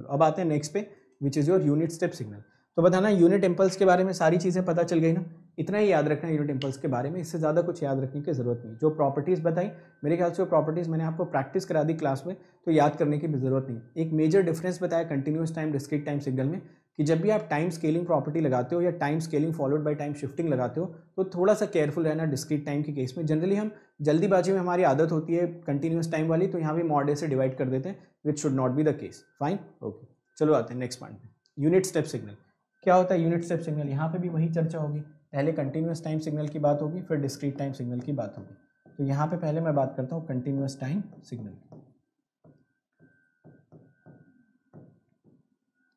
अब आते हैं नेक्स्ट पे, which is your unit step signal. तो बताना यूनिट इम्पल्स के बारे में सारी चीज़ें पता चल गई ना, इतना ही याद रखना यूनिट इम्पल्स के बारे में, इससे ज़्यादा कुछ याद रखने की ज़रूरत नहीं। जो प्रॉपर्टीज़ बताई मेरे ख्याल से वो प्रॉपर्टीज़ मैंने आपको प्रैक्टिस करा दी क्लास में, तो याद करने की भी ज़रूरत नहीं। एक मेजर डिफरेंस बताया continuous time discrete time signal में, कि जब भी आप टाइम स्केलिंग प्रॉपर्टी लगाते हो या time scaling followed by time shifting लगाते हो तो थोड़ा सा केयरफुल रहना डिस्क्रीट टाइम के केस में। जनरली हम जल्दीबाजी में हमारी आदत होती है कंटिन्यूस टाइम वाली, तो यहाँ भी मॉड से डिवाइड कर देते हैं, which should not be the case. Fine, okay, चलो आते हैं नेक्स्ट पॉइंट पे। यूनिट स्टेप सिग्नल क्या होता है? यूनिट स्टेप सिग्नल, यहाँ पे भी वही चर्चा होगी। पहले कंटिन्यूस टाइम सिग्नल की बात होगी, फिर डिस्क्रीट टाइम सिग्नल की बात होगी। तो यहाँ पे पहले मैं बात करता हूँ कंटिन्यूस टाइम सिग्नल की,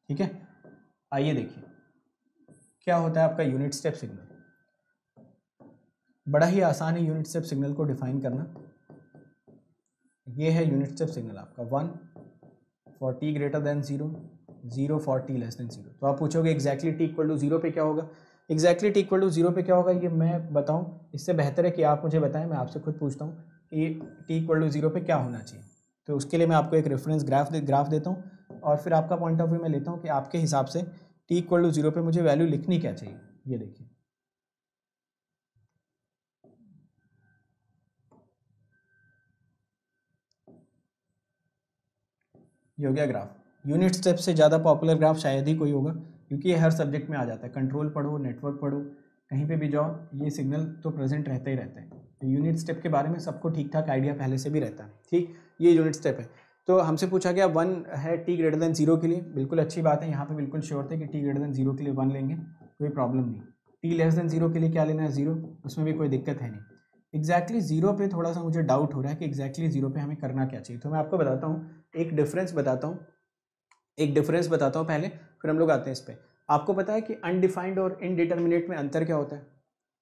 ठीक है। आइए देखिए क्या होता है आपका यूनिट स्टेप सिग्नल। बड़ा ही आसान है यूनिट स्टेप सिग्नल को डिफाइन करना। ये है यूनिट स्टेप सिग्नल आपका 1 for t greater than 0, 0 for t less than 0। तो आप पूछोगे एग्जैक्टली t इक्वल टू 0 पे क्या होगा? एग्जैक्टली t इक्वल टू 0 पे क्या होगा ये मैं बताऊं, इससे बेहतर है कि आप मुझे बताएं। मैं आपसे खुद पूछता हूँ कि t इक्वल टू 0 पे क्या होना चाहिए। तो उसके लिए मैं आपको एक रेफरेंस ग्राफ देता हूँ और फिर आपका पॉइंट ऑफ व्यू मैं लेता हूँ कि आपके हिसाब से t इक्वल टू 0 पे मुझे वैल्यू लिखनी क्या चाहिए। ये देखिए, ये हो गया ग्राफ। यूनिट स्टेप से ज़्यादा पॉपुलर ग्राफ शायद ही कोई होगा, क्योंकि ये हर सब्जेक्ट में आ जाता है। कंट्रोल पढ़ो, नेटवर्क पढ़ो, कहीं पे भी जाओ ये सिग्नल तो प्रेजेंट रहता ही रहता है। तो यूनिट स्टेप के बारे में सबको ठीक ठाक आइडिया पहले से भी रहता है, ठीक। ये यूनिट स्टेप है। तो हमसे पूछा गया 1 है t ग्रेटर देन 0 के लिए, बिल्कुल अच्छी बात है। यहाँ पे बिल्कुल श्योर थे कि t ग्रेटर देन 0 के लिए 1 लेंगे, कोई प्रॉब्लम नहीं। t लेस देन 0 के लिए क्या लेना है? 0, उसमें भी कोई दिक्कत है नहीं। एग्जैक्टली 0 पे थोड़ा सा मुझे डाउट हो रहा है कि एग्जैक्टली 0 पे हमें करना क्या चाहिए। तो मैं आपको बताता हूँ, एक डिफरेंस बताता हूँ पहले, फिर हम लोग आते हैं इस पे। आपको पता है कि अनडिफाइंड और इनडिटर्मिनेट में अंतर क्या होता है?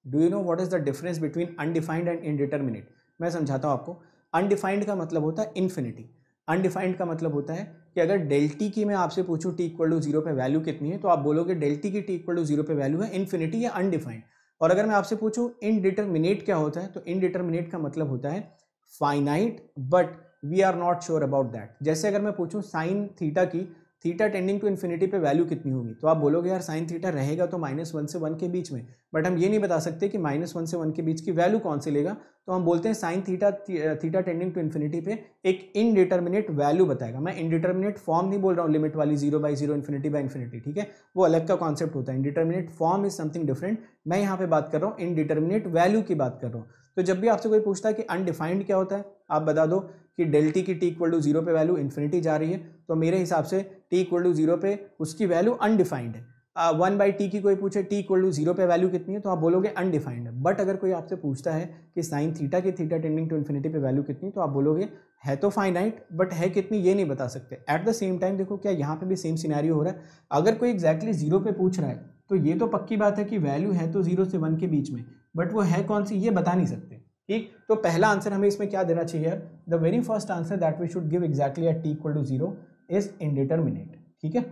Do you know what is the difference between undefined and indeterminate? मैं समझाता हूँ आपको। अनडिफाइंड का मतलब होता है इन्फिनिटी। अनडिफाइंड का मतलब होता है कि अगर डेल टी की मैं आपसे पूछूं टी इक्वल टू 0 पे वैल्यू कितनी है, तो आप बोलोगे डेल टी की टी इक्वल टू 0 पे वैल्यू है इन्फिनिटी या अनडिफाइंड। और अगर मैं आपसे पूछूं इनडिटर्मिनेट क्या होता है, तो इनडिटर्मिनेट का मतलब होता है finite but we are not sure about that. जैसे अगर मैं पूछूं साइन थीटा की थीटा टेंडिंग टू इन्फिनिटी पे वैल्यू कितनी होगी, तो आप बोलोगे यार साइन थीटा रहेगा तो -1 से 1 के बीच में, बट हम ये नहीं बता सकते कि -1 से 1 के बीच की वैल्यू कौन सी लेगा। तो हम बोलते हैं sine theta tending to infinity पे एक इनडिटर्मिनेट वैल्यू बताएगा। मैं इनडिटर्मिनेट फॉर्म नहीं बोल रहा हूँ, लिमिट वाली 0/0 इन्फिनिटी बाय इन्फिनिटी, ठीक है, वो अलग का कॉन्सेप्ट होता है। Indeterminate form is something different. मैं यहाँ पे बात कर रहा हूँ इनडिटर्मिनेट वैल्यू की बात कर रहा हूँ। तो जब भी आपसे कोई पूछता है कि अनडिफाइंड क्या होता है, आप बता दो कि डेल टी की टी इक्वल टू 0 पे वैल्यू इन्फिनिटी जा रही है, तो मेरे हिसाब से टी इक्वल टू 0 पे उसकी वैल्यू अनडिफाइंड है। 1/t की कोई पूछे टी इक्वल टू 0 पे वैल्यू कितनी है, तो आप बोलोगे अनडिफाइंड है। बट अगर कोई आपसे पूछता है कि साइन थीटा की थीटा टेंडिंग टू इन्फिनिटी पे वैल्यू कितनी, तो आप बोलोगे है तो फाइनाइट बट है कितनी ये नहीं बता सकते। एट द सेम टाइम देखो क्या यहाँ पे भी सेम सिनेरियो हो रहा है। अगर कोई एग्जैक्टली 0 पे पूछ रहा है तो ये तो पक्की बात है कि वैल्यू है तो 0 से 1 के बीच में, बट वो है कौन सी ये बता नहीं सकते, ठीक। तो पहला आंसर हमें इसमें क्या देना चाहिए यार? The very first answer that we should give exactly at T equal to 0 is indeterminate, ठीक है।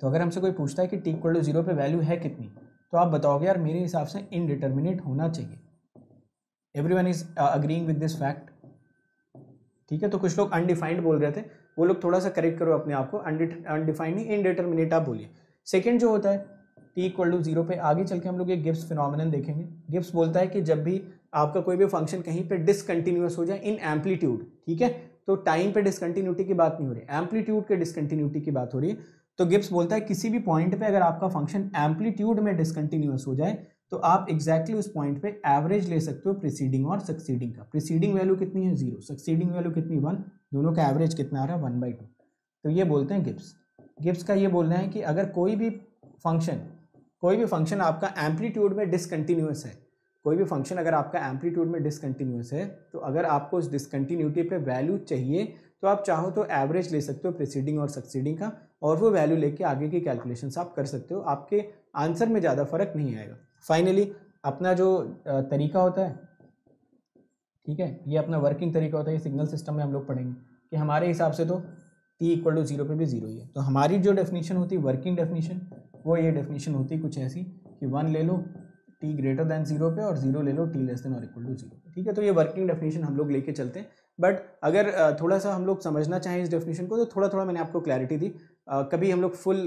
तो अगर हमसे कोई पूछता है कि टी इक्वल टू 0 पे वैल्यू है कितनी, तो आप बताओगे यार मेरे हिसाब से इनडिटर्मिनेट होना चाहिए। Everyone is agreeing with this fact, ठीक है। तो कुछ लोग अनडिफाइंड बोल रहे थे, वो लोग थोड़ा सा करेक्ट करो अपने आप को, अनडिफाइंड नहीं इनडिटर्मिनेट आप बोलिए। सेकेंड जो होता है टी इक्वल टू 0 पे, आगे चल के हम लोग एक गिब्स फिनोमिनन देखेंगे। गिब्स बोलता है कि जब भी आपका कोई भी फंक्शन कहीं पे डिसकंटिन्यूअस हो जाए इन एम्पलीट्यूड, ठीक है, तो टाइम पे डिसकंटिन्यूटी की बात नहीं हो रही, एम्पलीट्यूड के डिसकंटिन्यूटी की बात हो रही है। तो गिब्स बोलता है किसी भी पॉइंट पे अगर आपका फंक्शन एम्पलीट्यूड में डिसकंटिन्यूअस हो जाए, तो आप एग्जैक्टली उस पॉइंट पे एवरेज ले सकते हो प्रीसीडिंग और सक्सीडिंग का। प्रीसीडिंग वैल्यू कितनी है 0, सक्सीडिंग वैल्यू कितनी 1, दोनों का एवरेज कितना आ रहा है 1/2। तो ये बोलते हैं गिब्स। गिब्स का ये बोलना है कि अगर कोई भी फंक्शन आपका एम्पलीट्यूड में डिसकंटिन्यूअस है, कोई भी फंक्शन अगर आपका एम्पलीट्यूड में डिसकंटिन्यूअस है, तो अगर आपको उस डिसकंटिन्यूटी पे वैल्यू चाहिए, तो आप चाहो तो एवरेज ले सकते हो प्रीसीडिंग और सक्सीडिंग का, और वो वैल्यू लेके आगे की कैलकुलेशंस आप कर सकते हो। आपके आंसर में ज़्यादा फर्क नहीं आएगा। फाइनली अपना जो तरीका होता है, ठीक है, ये अपना वर्किंग तरीका होता है, ये सिग्नल सिस्टम में हम लोग पढ़ेंगे कि हमारे हिसाब से तो t इक्वल टू 0 पे भी 0 ही है। तो हमारी जो डेफिनेशन होती है वर्किंग डेफिनेशन, वो ये डेफिनेशन होती है कुछ ऐसी कि 1 ले लो t ग्रेटर दैन 0 पे और 0 ले लो t लेस देन और इक्वल टू 0, ठीक है। तो ये वर्किंग डेफिनेशन हम लोग लेके चलते हैं। बट अगर थोड़ा सा हम लोग समझना चाहें इस डेफिनेशन को तो थोड़ा थोड़ा मैंने आपको क्लैरिटी दी। कभी हम लोग फुल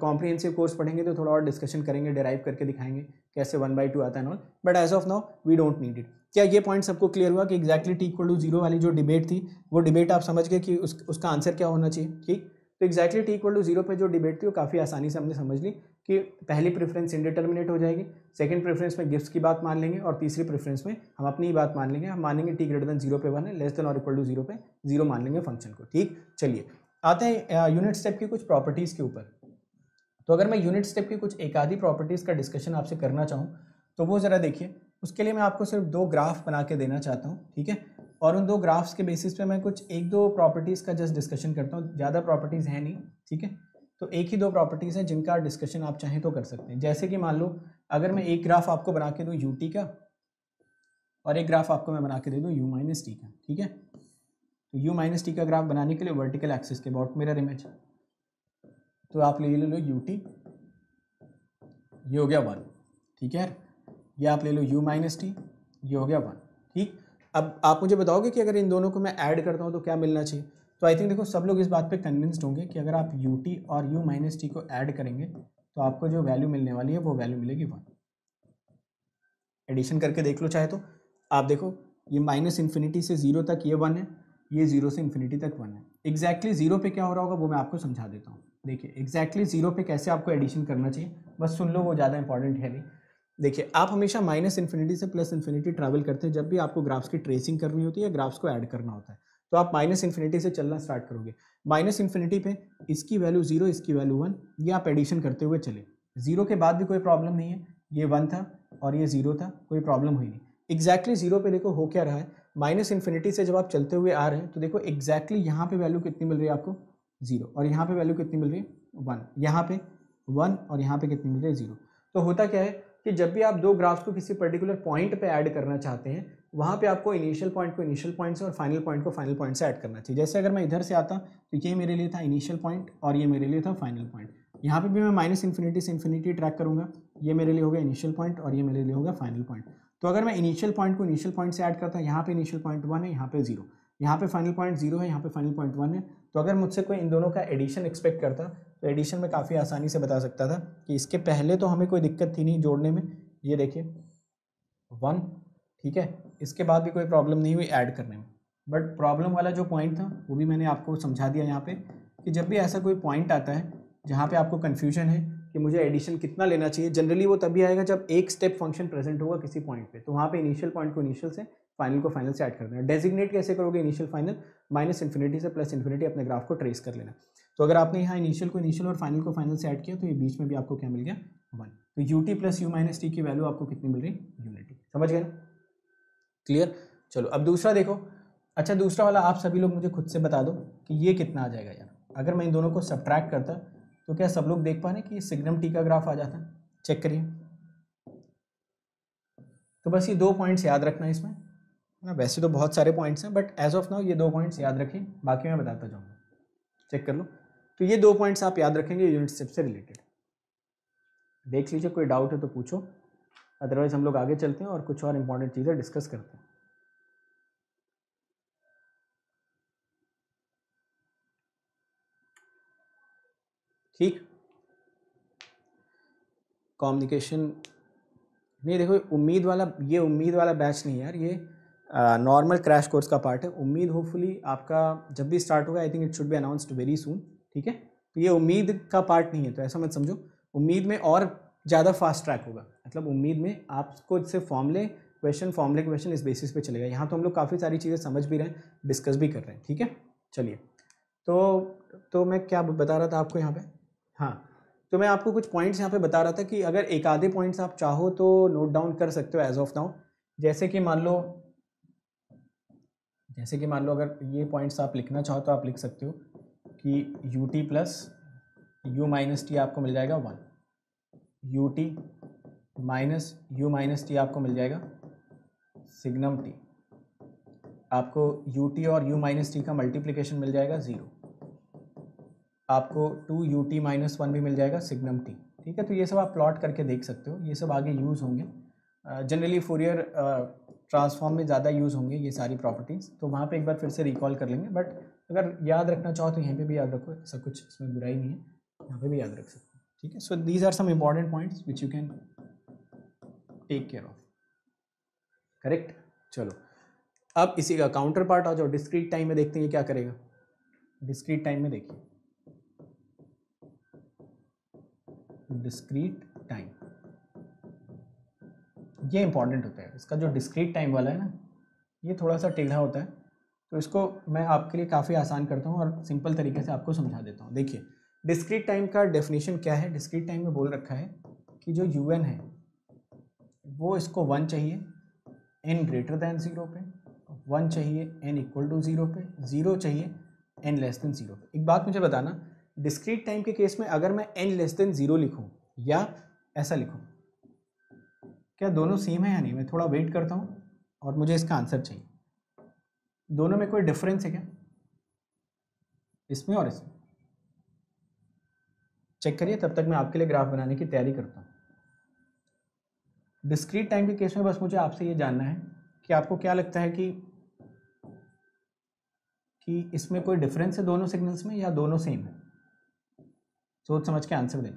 कॉम्प्रिहेंसिव कोर्स पढ़ेंगे तो थोड़ा और डिस्कशन करेंगे, डिराइव करके दिखाएंगे कैसे 1/2 आता है null, but as of now we don't need it. क्या ये पॉइंट सबको क्लियर हुआ कि एग्जैक्टली टी इक्वल टू 0 वाली जो डिबेट थी वो डिबेट आप समझ गए कि उसका आंसर क्या होना चाहिए? ठीक, तो एग्जैक्टली टी इक्वल टू 0 पे जो डिबेट थी वो काफ़ी आसानी से हमने समझ ली कि पहली प्रेफरेंस इंडिटर्मिनेट हो जाएगी, सेकंड प्रेफरेंस में गिब्स की बात मान लेंगे और तीसरी प्रेफरेंस में हम अपनी ही बात मान लेंगे। हम मानेंगे टी ग्रेटर देन 0 पे 1 है, लेस देन और इक्वल टू 0 पे 0 मान लेंगे फंक्शन को। ठीक, चलिए आते हैं यूनिट स्टेप की कुछ प्रॉपर्टीज़ के ऊपर। तो अगर मैं यूनिट स्टेप की कुछ एक आधी प्रॉपर्टीज़ का डिस्कशन आपसे करना चाहूँ तो वो ज़रा देखिए। उसके लिए मैं आपको सिर्फ 2 ग्राफ बना के देना चाहता हूँ, ठीक है, और उन 2 ग्राफ्स के बेसिस पे मैं कुछ 1-2 प्रॉपर्टीज़ का जस्ट डिस्कशन करता हूँ। ज़्यादा प्रॉपर्टीज़ हैं नहीं, ठीक है, तो एक ही 2 प्रॉपर्टीज़ हैं जिनका डिस्कशन आप चाहें तो कर सकते हैं। जैसे कि मान लो अगर मैं एक ग्राफ आपको बना के दूँ यूटी का और एक ग्राफ आपको मैं बना के दे दूँ यू माइनस टी का, ठीक है, तो यू माइनस टी का ग्राफ बनाने के लिए वर्टिकल एक्सिस के अबाउट मिरर इमेज, तो आप ले लो यू टी, ये हो गया 1, ठीक है, ये आप ले लो u माइनस टी, ये हो गया 1, ठीक। अब आप मुझे बताओगे कि अगर इन दोनों को मैं ऐड करता हूँ तो क्या मिलना चाहिए? तो आई थिंक देखो सब लोग इस बात पे कन्विंस्ड होंगे कि अगर आप ut और u माइनस टी को ऐड करेंगे तो आपको जो वैल्यू मिलने वाली है वो वैल्यू मिलेगी 1। एडिशन करके देख लो चाहे तो। आप देखो ये माइनस इन्फिनिटी से 0 तक ये 1 है, ये 0 से इन्फिनिटी तक 1 है। एग्जैक्टली 0 पे क्या हो रहा होगा वो मैं आपको समझा देता हूँ। देखिए एग्जैक्टली 0 पे कैसे आपको एडिशन करना चाहिए, बस सुन लो, वो ज़्यादा इंपॉर्टेंट है नहीं। देखिए आप हमेशा माइनस इन्फिनिटी से प्लस इन्फिनिटी ट्रैवल करते हैं जब भी आपको ग्राफ्स की ट्रेसिंग करनी होती है या ग्राफ्स को ऐड करना होता है, तो आप माइनस इन्फिनिटी से चलना स्टार्ट करोगे। माइनस इन्फिनिटी पे इसकी वैल्यू 0, इसकी वैल्यू 1, ये आप एडिशन करते हुए चले। 0 के बाद भी कोई प्रॉब्लम नहीं है, ये 1 था और ये 0 था, कोई प्रॉब्लम हुई नहीं। एग्जैक्टली 0 पे देखो हो क्या रहा है, माइनस इन्फिनिटी से जब आप चलते हुए आ रहे हैं तो देखो एग्जैक्टली यहाँ पे वैल्यू कितनी मिल रही है आपको 0, और यहाँ पे वैल्यू कितनी मिल रही है 1, यहाँ पे 1 और यहाँ पे कितनी मिल रही है 0। तो होता क्या है कि जब भी आप 2 ग्राफ्स को किसी पर्टिकुलर पॉइंट पे ऐड करना चाहते हैं वहाँ पे आपको इनिशियल पॉइंट को इनिशियल पॉइंट से और फाइनल पॉइंट को फाइनल पॉइंट से ऐड करना चाहिए। जैसे अगर मैं इधर से आता तो ये मेरे लिए था इनिशियल पॉइंट और ये मेरे लिए था फाइनल पॉइंट। यहाँ पे भी मैं माइनस इन्फिनिटी से इन्फिनिटी ट्रैक करूँगा, ये मेरे लिए होगा इनिशियल पॉइंट और ये मेरे लिए होगा फाइनल पॉइंट। तो अगर मैं इनिशियल पॉइंट को इनिशियल पॉइंट से ऐड करता हूँ, यहाँ पे इनिशियल पॉइंट 1 है, यहाँ पे 0, यहाँ पे फाइनल पॉइंट 0 है, यहाँ पे फाइनल पॉइंट 1 है, तो अगर मुझसे कोई इन दोनों का एडिशन एक्सपेक्ट करता तो एडिशन में काफ़ी आसानी से बता सकता था कि इसके पहले तो हमें कोई दिक्कत थी नहीं जोड़ने में, ये देखिए 1, ठीक है, इसके बाद भी कोई प्रॉब्लम नहीं हुई ऐड करने में। बट प्रॉब्लम वाला जो पॉइंट था वो भी मैंने आपको समझा दिया यहाँ पे कि जब भी ऐसा कोई पॉइंट आता है जहाँ पे आपको कन्फ्यूजन है कि मुझे एडिशन कितना लेना चाहिए, जनरली वो तभी आएगा जब एक स्टेप फंक्शन प्रेजेंट होगा किसी पॉइंट पे, तो वहाँ पे इनिशियल पॉइंट को इनिशियल से फाइनल को फाइनल से ऐड कर देना। डेजिग्नेट कैसे करोगे इनिशियल फाइनल, माइनस इन्फिनिटी से प्लस इन्फिनिटी अपने ग्राफ को ट्रेस कर लेना। तो अगर आपने यहाँ इनिशियल को इनिशियल और फाइनल को फाइनल से ऐड किया तो ये बीच में भी आपको क्या मिल गया 1। तो U T plus you minus T की वैल्यू आपको कितनी मिल रही, यूनिटी। समझ गए ना, क्लियर। चलो अब दूसरा देखो। अच्छा दूसरा वाला आप सभी लोग मुझे खुद से बता दो कि ये कितना आ जाएगा यार। अगर मैं इन दोनों को सब्ट्रैक्ट करता तो क्या सब लोग देख पा रहे हैं कि सिग्नम टी का ग्राफ आ जाता? चेक करिए। तो बस ये 2 पॉइंट्स याद रखना इसमें ना, वैसे तो बहुत सारे पॉइंट्स हैं बट एज ऑफ नाउ ये 2 पॉइंट्स याद रखिए, बाकी मैं बताता जाऊँगा, चेक कर लो। तो ये 2 पॉइंट्स आप याद रखेंगे यूनिट स्टेप से रिलेटेड। देख लीजिए कोई डाउट है तो पूछो, अदरवाइज हम लोग आगे चलते हैं और कुछ और इंपॉर्टेंट चीज़ें डिस्कस करते हैं। ठीक, कम्युनिकेशन नहीं, देखो उम्मीद वाला, ये उम्मीद वाला बैच नहीं यार, ये नॉर्मल क्रैश कोर्स का पार्ट है। उम्मीद होपफुली आपका जब भी स्टार्ट होगा, I think it should be announced very soon, ठीक है। तो ये उम्मीद का पार्ट नहीं है, तो ऐसा मत समझो। उम्मीद में और ज़्यादा फास्ट ट्रैक होगा, मतलब उम्मीद में आपको इससे फॉर्मूले क्वेश्चन इस बेसिस पे चलेगा। यहाँ तो हम लोग काफ़ी सारी चीज़ें समझ भी रहे हैं, डिस्कस भी कर रहे हैं, ठीक है। चलिए तो मैं क्या बता रहा था आपको यहाँ पे, हाँ, तो मैं आपको कुछ पॉइंट्स यहाँ पे बता रहा था कि अगर एक आधे पॉइंट्स आप चाहो तो नोट डाउन कर सकते हो एज ऑफ नाउ। जैसे कि मान लो अगर ये पॉइंट्स आप लिखना चाहो तो आप लिख सकते हो कि U T plus you minus T आपको मिल जाएगा 1, U T minus you minus T आपको मिल जाएगा सिग्नम टी, आपको यू टी और यू माइनस टी का मल्टीप्लिकेशन मिल जाएगा 0, आपको 2 यू टी माइनस 1 भी मिल जाएगा सिग्नम टी, ठीक है। तो ये सब आप प्लॉट करके देख सकते हो, ये सब आगे यूज़ होंगे। जनरली फूरियर ट्रांसफॉर्म में ज़्यादा यूज़ होंगे ये सारी प्रॉपर्टीज़, तो वहाँ पे एक बार फिर से रिकॉल कर लेंगे। बट अगर याद रखना चाहो तो यहीं पे भी याद रखो, ऐसा कुछ इसमें बुराई नहीं है, यहाँ पे भी याद रख सकते हो, ठीक है। So these are some important points which you can take care of, correct. चलो अब इसी का काउंटर पार्ट आ जाओ, डिस्क्रीट टाइम में देखते हैं ये क्या करेगा। डिस्क्रीट टाइम में देखिए, डिस्क्रीट टाइम ये इंपॉर्टेंट होता है। इसका जो डिस्क्रीट टाइम वाला है ना, ये थोड़ा सा टेढ़ा होता है, तो इसको मैं आपके लिए काफ़ी आसान करता हूँ और सिंपल तरीके से आपको समझा देता हूँ। देखिए डिस्क्रीट टाइम का डेफिनेशन क्या है। डिस्क्रीट टाइम में बोल रखा है कि जो un है वो इसको 1 चाहिए n ग्रेटर दैन 0 पे, 1 चाहिए n इक्वल टू 0 पे, 0 चाहिए n लेस देन 0 पे। एक बात मुझे बताना, डिस्क्रीट टाइम के केस में अगर मैं n लेस देन 0 लिखूँ या ऐसा लिखूँ, क्या दोनों सेम है या नहीं? मैं थोड़ा वेट करता हूँ और मुझे इसका आंसर चाहिए। दोनों में कोई डिफरेंस है क्या, इसमें और इसमें? चेक करिए, तब तक मैं आपके लिए ग्राफ बनाने की तैयारी करता हूँ। डिस्क्रीट टाइम के केस में बस मुझे आपसे ये जानना है कि आपको क्या लगता है कि इसमें कोई डिफरेंस है दोनों सिग्नल्स में या दोनों सेम है? सोच समझ के आंसर दें।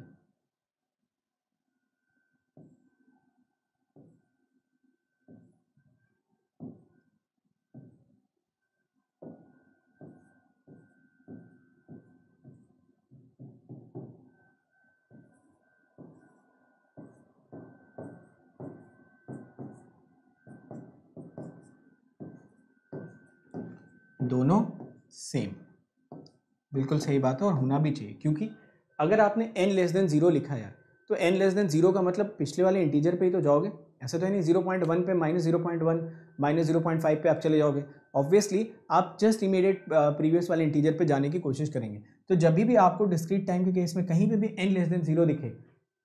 दोनों सेम, बिल्कुल सही बात है और होना भी चाहिए, क्योंकि अगर आपने n लेस देन 0 लिखा है तो n लेस देन 0 का मतलब पिछले वाले इंटीजर पे ही तो जाओगे। ऐसा तो है नहीं 0.1 पे -0.1 -0.5 पे आप चले जाओगे। ऑब्वियसली आप जस्ट इमीडिएट प्रीवियस वाले इंटीजर पे जाने की कोशिश करेंगे। तो जब भी आपको डिस्क्रीट टाइम के केस में कहीं पे भी n लेस देन 0 दिखे,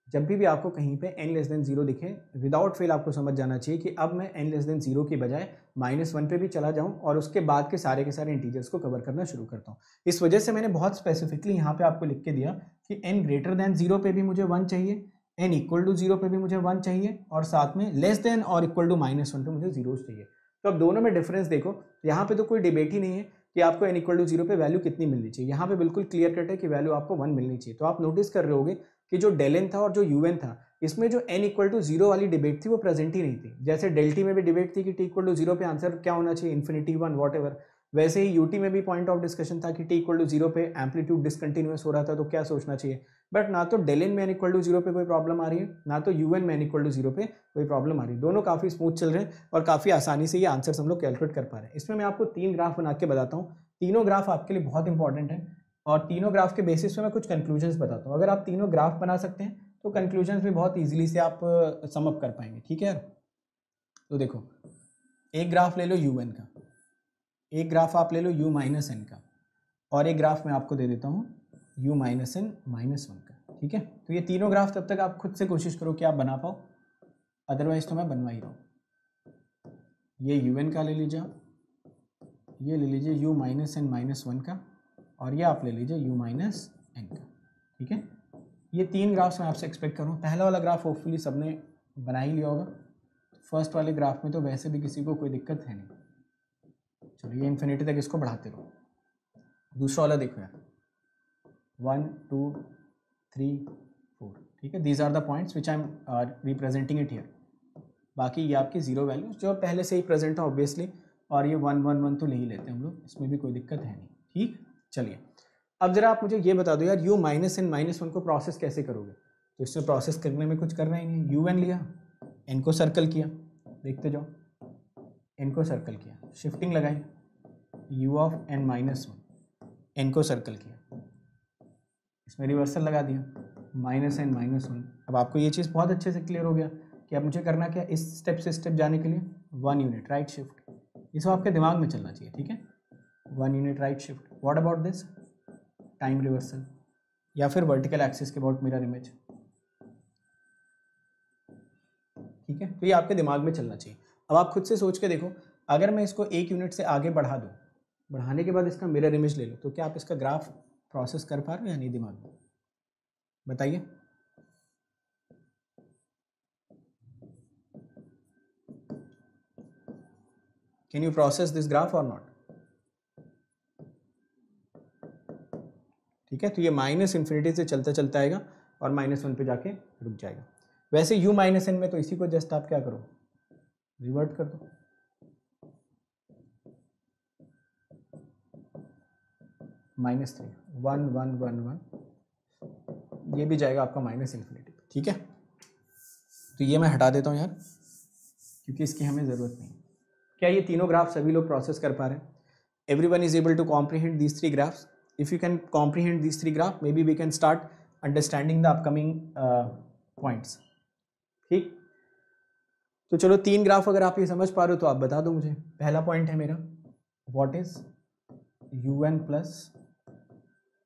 जब भी आपको कहीं पे n लेस देन 0 दिखे, विदाउट फेल आपको समझ जाना चाहिए कि अब मैं n लेस देन 0 की बजाय -1 पे भी चला जाऊं और उसके बाद के सारे इंटीजर्स को कवर करना शुरू करता हूं। इस वजह से मैंने बहुत स्पेसिफिकली यहाँ पे आपको लिख के दिया कि n ग्रेटर देन 0 पे भी मुझे 1 चाहिए, n इक्वल टू 0 पे भी मुझे 1 चाहिए और साथ में लेस देन और इक्वल टू -1 पे मुझे जीरोस चाहिए। तो अब दोनों में डिफरेंस देखो, यहाँ पे तो कोई डिबेट ही नहीं है कि आपको n इक्वल टू 0 पे वैल्यू कितनी मिलनी चाहिए। यहाँ पे बिल्कुल क्लियर कट है कि वैल्यू आपको 1 मिलनी चाहिए। तो आप नोटिस कर रहे होगे कि जो डेल एन था और जो यू एन था, इसमें जो n इक्वल टू 0 वाली डिबेट थी वो प्रेजेंट ही नहीं थी। जैसे डेल टी में भी डिबेट थी कि t इक्वल टू 0 पे आंसर क्या होना चाहिए, इन्फिनिटी 1 वॉट एवर, वैसे ही यूटी में भी पॉइंट ऑफ डिस्कशन था कि t इक्वल टू 0 पे एम्पलीट्यूड डिसकंटिन्यूअस हो रहा था तो क्या सोचना चाहिए। बट ना तो डेल एन में n इक्वल टू 0 पे कोई प्रॉब्लम आ रही है, ना तो यू एन में n इक्वल टू 0 पे कोई प्रॉब्लम आ रही है। दोनों काफ़ी स्मूथ चल रहे हैं और काफ़ी आसानी से ये आंसर हम लोग कैलकुलेट कर पा रहे हैं। इसमें मैं आपको 3 ग्राफ बना के बताता हूँ। तीनों ग्राफ आपके लिए बहुत इंपॉर्टेंट है और तीनों ग्राफ के बेसिस पे मैं कुछ कंक्लूजन्स बताता हूँ। अगर आप तीनों ग्राफ बना सकते हैं तो कंक्लूजन्स भी बहुत इजीली से आप सम अप कर पाएंगे, ठीक है यार। तो देखो, एक ग्राफ ले लो यू एन का, एक ग्राफ आप ले लो यू माइनस एन का, और एक ग्राफ मैं आपको दे देता हूँ यू माइनस एन माइनस 1 का, ठीक है। तो ये तीनों ग्राफ तब तक आप खुद से कोशिश करो कि आप बना पाओ, अदरवाइज तो मैं बनवा ही रहा हूँ। ये यू एन का ले लीजिए आप, ये ले लीजिए यू माइनस एन माइनस 1 का, और ये आप ले लीजिए यू माइनस एन का, ठीक है। ये 3 ग्राफ्स मैं आपसे एक्सपेक्ट करूँ। पहला वाला ग्राफ होपफुली सबने बना ही लिया होगा। फर्स्ट वाले ग्राफ में तो वैसे भी किसी को कोई दिक्कत है नहीं। चलो ये इन्फिनिटी तक इसको बढ़ाते रहो। दूसरा वाला देखो यार, 1 2 3 4, ठीक है। These are the points which I am representing it here. बाकी ये आपकी जीरो वैल्यूज जो पहले से ही प्रेजेंट है ऑब्वियसली, और ये 1 1 1 तो ले ही लेते हैं हम लोग, इसमें भी कोई दिक्कत है नहीं, ठीक। चलिए अब जरा आप मुझे ये बता दो यार, यू माइनस एन माइनस 1 को प्रोसेस कैसे करोगे। तो इसमें प्रोसेस करने में कुछ करना ही नहीं है। यू एन लिया, एन को सर्कल किया, देखते जाओ, एन को सर्कल किया, शिफ्टिंग लगाई, U of N minus 1, N को सर्कल किया, इसमें रिवर्सल लगा दिया, माइनस एन माइनस 1। अब आपको ये चीज़ बहुत अच्छे से क्लियर हो गया कि अब मुझे करना क्या, इस स्टेप से स्टेप जाने के लिए 1 यूनिट राइट शिफ्ट, ये सब आपके दिमाग में चलना चाहिए, ठीक है। 1 unit right shift, what about this, time reversal, या फिर वर्टिकल एक्सिस के अबाउट मिरर इमेज, ठीक है। तो ये आपके दिमाग में चलना चाहिए। अब आप खुद से सोच के देखो, अगर मैं इसको 1 यूनिट से आगे बढ़ा दूँ, बढ़ाने के बाद इसका मिरर इमेज ले लो, तो क्या आप इसका ग्राफ प्रोसेस कर पा रहे हो या नहीं दिमाग में, बताइए। Can you process this graph और नॉट? ठीक है, तो ये माइनस इन्फिनिटी से चलता चलता आएगा और -1 पे जाके रुक जाएगा। वैसे u माइनस एन में तो इसी को जस्ट आप क्या करो, रिवर्ट कर दो। -3 1 1 1 1, ये भी जाएगा आपका माइनस इन्फिनिटी। ठीक है, तो ये मैं हटा देता हूँ यार, क्योंकि इसकी हमें ज़रूरत नहीं। क्या ये तीनों ग्राफ सभी लोग प्रोसेस कर पा रहे हैं? Everyone is able to comprehend these 3 graphs? If you can comprehend these 3 graph, maybe we can start understanding the upcoming points. ठीक, तो चलो 3 ग्राफ अगर आप ये समझ पा रहे हो तो आप बता दो मुझे। पहला पॉइंट है मेरा, what is un plus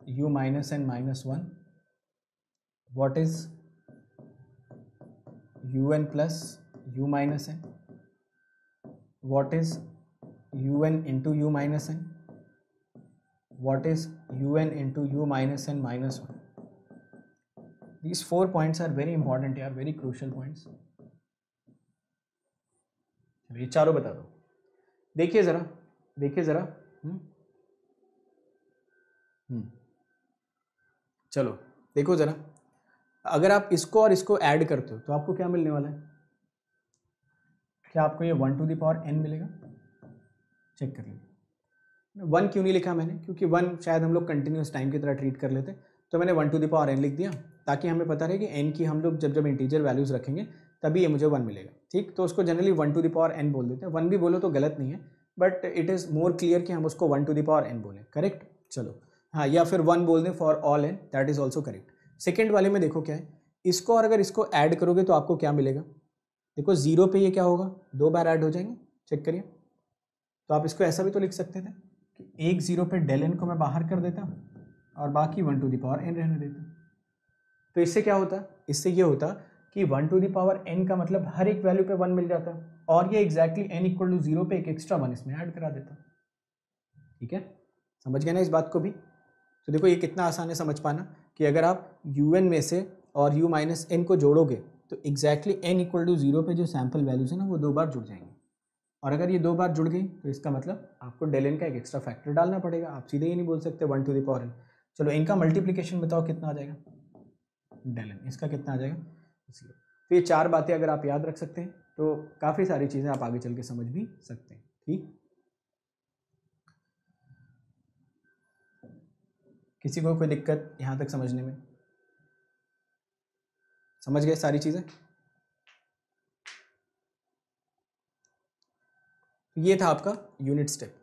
u minus N minus 1, what is un plus u minus N, what is un into u minus N, what is un into u minus N minus 1। These 4 points are very important यार, very crucial points। ये चारों बता दो। देखिए जरा, देखिए जरा। चलो देखो जरा, अगर आप इसको और इसको ऐड करते हो तो आपको क्या मिलने वाला है? क्या आपको ये 1 टू द पावर n मिलेगा? चेक कर लीजिए। 1 क्यों नहीं लिखा मैंने? क्योंकि 1 शायद हम लोग कंटिन्यूस टाइम की तरह ट्रीट कर लेते, तो मैंने 1 टू द पावर n लिख दिया, ताकि हमें पता रहे कि n की हम लोग जब जब इंटीजर वैल्यूज रखेंगे तभी ये मुझे 1 मिलेगा। ठीक, तो उसको generally 1 to the power n बोल देते हैं। 1 भी बोलो तो गलत नहीं है, but it is more clear कि हम उसको 1 टू द पावर n बोलें। करेक्ट, चलो हाँ, या फिर 1 बोल दें for all n, that is also correct. Second वाले में देखो क्या है, इसको और अगर इसको ऐड करोगे तो आपको क्या मिलेगा? देखो 0 पे ये क्या होगा, 2 बार ऐड हो जाएंगे। चेक करिए, तो आप इसको ऐसा भी तो लिख सकते थे कि एक 0 पे डेल n को मैं बाहर कर देता और बाकी 1 टू द पावर n रहने देता। तो इससे क्या होता? इससे ये होता कि 1 टू द पावर n का मतलब हर एक वैल्यू पे 1 मिल जाता, और ये एग्जैक्टली n इक्वल टू 0 पे एक एक्स्ट्रा 1 इसमें ऐड करा देता। ठीक है, समझ गए ना इस बात को भी? तो देखो ये कितना आसान है समझ पाना, कि अगर आप un में से और u माइनस n को जोड़ोगे तो एग्जैक्टली n इक्वल टू 0 पे जो सैम्पल वैल्यूज है ना वो 2 बार जुड़ जाएंगे, और अगर ये 2 बार जुड़ गई तो इसका मतलब आपको डेल n का एक एक्स्ट्रा फैक्टर डालना पड़ेगा। आप सीधे ही नहीं बोल सकते 1 टू द पावर n। चलो इनका मल्टीप्लिकेशन बताओ कितना आ जाएगा? डेल n, इसका कितना आ जाएगा? 0। तो ये 4 बातें अगर आप याद रख सकते हैं तो काफ़ी सारी चीज़ें आप आगे चल के समझ भी सकते हैं। ठीक, किसी को कोई दिक्कत यहाँ तक समझने में? समझ गए सारी चीज़ें? ये था आपका यूनिट स्टेप।